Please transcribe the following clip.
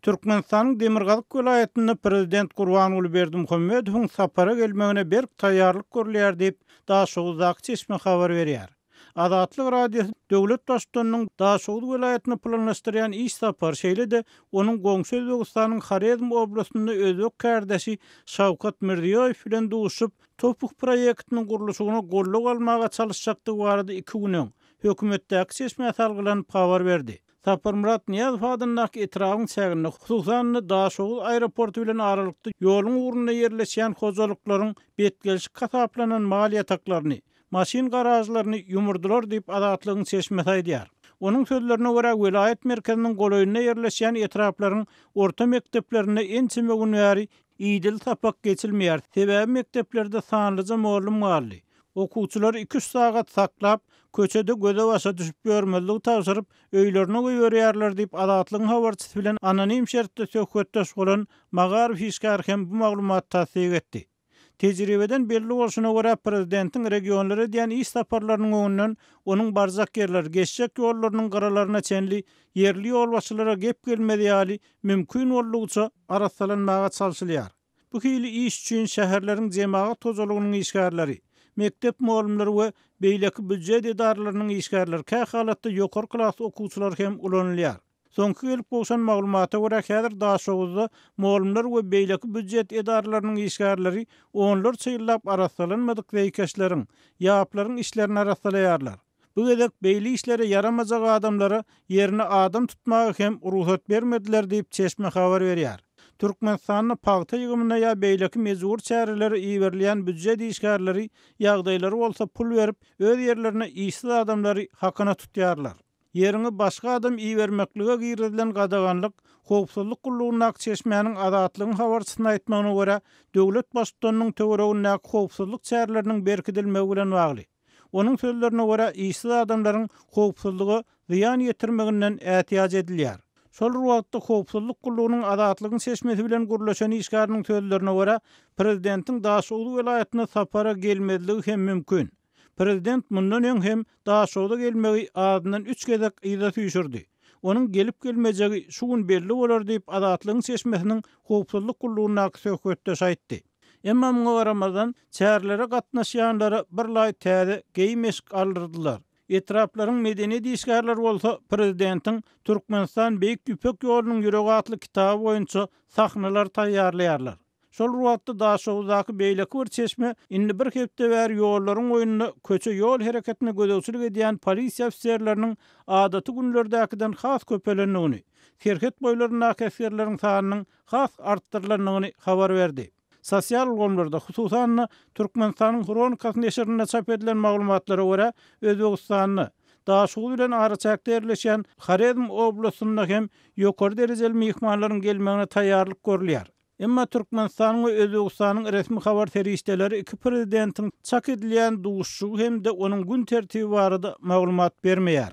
Türkmenistanyň Demirgazyk welaýatynda prezident Gurbanguly Berdimuhamedowyň sapara gelmegine berk taýýarlyk görülýär diýip Daşoguzdaky çeşme habar berýär. Azatlyk radiosu döwlet başçysynyň Daşoguz welaýatyny planlaşdyrýan iş sapary şeýle de onuň goňşy Özbegistanyň Haredim oblastynda özbek kardeşi Şawkat Mirziýoýew bilen duşup topuk proýektiniň guruluşyna golluk almaga çalışjakdygy barada 2 günden hökümetdäki çeşme salgylanyp habar berdi. Sapar Murat Niýazow adyndaky etragyň çägini hususan Daşoguz aeroportu bilen aralykda ýoluň urunda ýerleşýän hojalyklaryň betgelişi kasaplanan mal ýataklaryny, maşin garažlaryny ýumurdylar diýip Azatlygyň çeşme taýýar. Onun sözlerine göre welaýat merkeziniň goloýuna ýerleşýän etraplaryň orta mekteplerinde ençime günäri idil tapak geçilmeýär. Sebäbi mekteplerde sanlyca mollum galdy. Okuwçylar 2-3 sagat saklap, köçede göze başa düşüp görmezlik tawsyryp, öýlerine goýberýärler diýip Azatlygyň habarçysy bilen anonim şertde söhbetdeş bolan Magar Fiskar hem bu maglumat tasdiq etdi. Tejribeden belli bolşuna göre prezidentiň regionlara diýen iş saparlarynyň öňünden onuň barzak ýerler, geçjek ýollarynyň garalaryna çenli yerli ýolbaşçylara gep gelmedi ýaly mümkin boldugyça arassalanmaga çalşylýar. Bu hili iş üçin şäherleriň jemaat tozalygynyň işgärleri, mektep muallimleri we beýleki büdjet edaralarynyň işgärleri kä halatda ýokary klass okuwçylar hem ulanylýar. Soňky gelip bolşan maglumata görä häzir Daşoguzda muallimler we beýleki büdjet edaralarynyň işgärleri onlar çyýlap arassalanmadyk weýkeşleriň, ýaplaryň işlerini arassalarlar. Bu gedek beýli işlere yaramajak adamlara ýerine adam tutmagy hem ruhsat bermediler diýip çeşme habar berýär. Türkmenistanyň paýta ýygymyna ýa beýleki mezur çäreleri iýerleýän büdjet işgärleri ýagdaýlary bolsa pul berip öz ýerlerine işsiz adamlary hakyna tutýarlar. Ýerini başga adam iýermeklige girdilen gadaganlyk, howpsuzlyk gullugyna çeşmenin Azatlygyň habarçysyna aýtmagyna görä, döwlet başçysynyň töwereginde howpsuzlyk çäreleriniň berkidilmegi bilen bagly. Onun sözlerine görä işsiz adamlaryň howpsuzlygy ziyan ýetirmeginden ähtiýaç edilýär. Şol wagtda howpsuzlyk gullugynyň Azatlygyň çeşmesi bilen gurulýan işgäriniň sözlerine görä, prezidentiň Daşoguz welaýatyna sapara gelmezligi hem mümkin. Prezident mundan öň hem Daşoguzda gelmegi adynyň 3 gezek ýyza tüýşürdi. Onun gelip gelmejegi şu gün belli bolar diýip Azatlygyň çeşmesiniň howpsuzlyk gullugyna söhbetde aýtdy. Emma muňa garamadan çärlere gatnaşýanlara birlaý täze geýmeşik aldyrdylar. Etraplaryň medeni işgärler bolsa prezidentiň Türkmenistan beýik ýüpek ýolunyň ýüregi atly kitaby boýunça sahnalar taýýarlaýarlar. Şol wagtda Daşoguzdaky beýleki bir çeşme indi bir hepde bäri ýollaryň oýunyna köçe ýol hereketine gödäwçilik edýän polisiýa ofisiýerleriniň adaty günlerdäkiden has köpelenigini, şerhet boýlaryndäki äsgerleriň sanynyň has artdyrylanyny habar berdi. Sosial gomlarda hususan Türkmenistanyň Kronikasy neşrinde çap edilen maglumatlara görä Özbegistanyň Daşoguz bilen araçakda ýerleşýän Haredim oblastynda hem ýokary derejeli mehmanlaryň gelmegine taýýarlyk görülýär. Emma Türkmenistanyň we Özbegistanyň resmi habar terişdeleri iki prezidentiň çak edilýän duşuşy hem de onuň gün tertibi barada maglumat bermeýär.